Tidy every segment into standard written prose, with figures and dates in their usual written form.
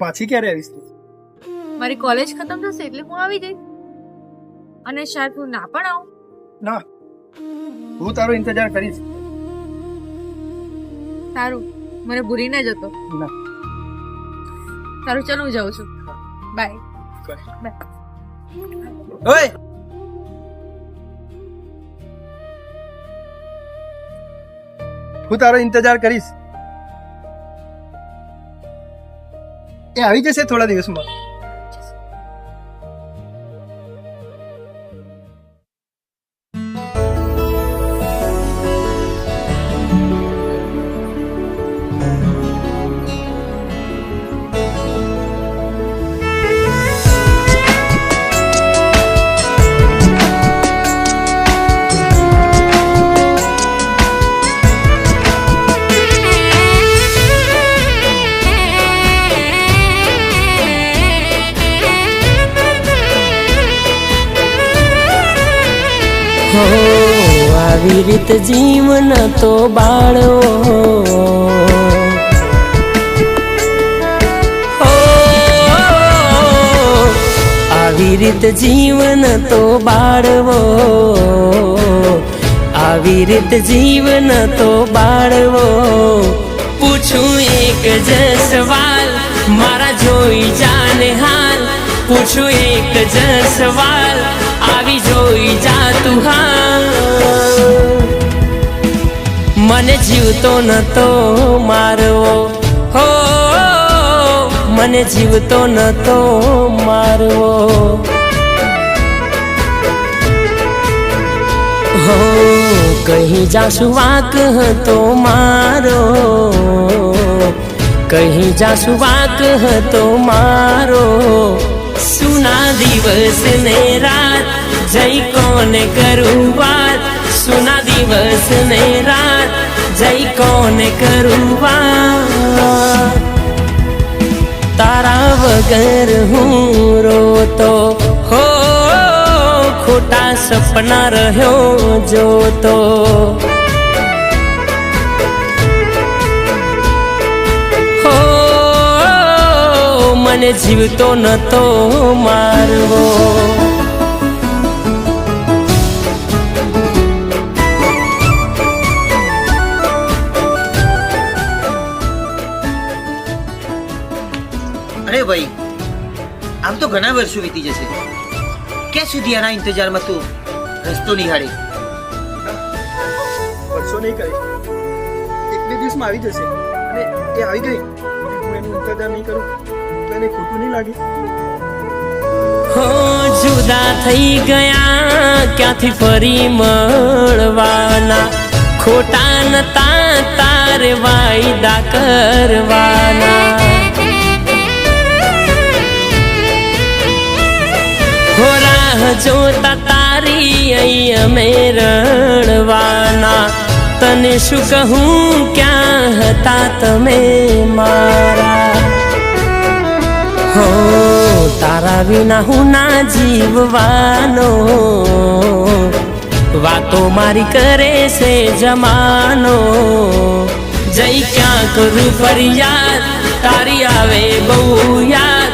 પાછી ક્યારે આવીશ તું? મારી કોલેજ ખતમ થશે એટલે હું આવી જઈશ. અને શાયદ હું ના પણ આવું. ના, હું તારો ઇંતજાર કરીશ. સારું, મને ભૂલી ના જતો. ના. સારું, ચાલો હું જાઉં છું. બાય. ઓય, હું તારો ઇંતજાર કરીશ. એ આવી જશે થોડા દિવસમાં. હો આવી રીત જીવન તો બાળો હો આવી રીત જીવન તો બાળવો આવી રીત જીવન તો બાળવો પૂછું એક જ સવાલ મારા જોઈ જાને હાલ પૂછું એક જ સવાલ આવી જોઈ જા તું હાલ મને જીવતો નતો મારવો હો મને જીવતો નતો મારવો હો કहीं જાસુ વાક હતો મારો કहीं જાસુ વાક હતો મારો સુના દિવસ ને રાત જઈ કોને કરું વાત સુના દિવસ ને રાત જઈ કોને કરું વાત તારા વગર હું રોતો હો ખોટા સપના રહ્યો જોતો હો મને જીવતો નતો મારવો અરે ભાઈ આમ તો ઘણા વર્ષો વીતી જશે ક્યાં સુધી આના ઇંતજારમાં તું રસ્તો નિહાળે વર્ષો નહીં કરીશ, એક બે દિવસમાં આવી જશે. અને એ આવી ગઈ હું એનું ઇંતજાર નહીં કરું તો એને ખોટું નહીં લાગે. હો જુદા થઈ ગયા ક્યાંથી ફરી મળવાના ખોટા નતા તારે વાયદા કરવાના હો રાહ જોતા તારી અહીં અમે રણવાના તને શું કહું ક્યાં હતા તમે મારા હો તારા વિના હું ના જીવવાનો વાતો મારી કરે છે જમાનો જઈ ક્યાં કરું ફરિયાદ તારી આવે બહુ યાદ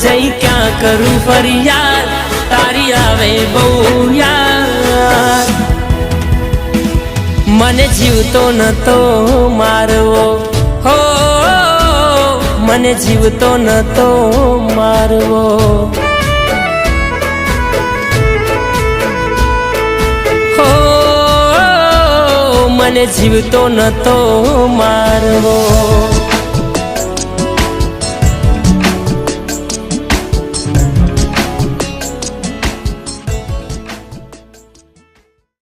જઈ ક્યાં કરું ફરિયાદ તારી આવે બહુ યાદ મને જીવતો નતો મારવો હો મને જીવતો નતો મારવો હો મને જીવતો નતો મારવો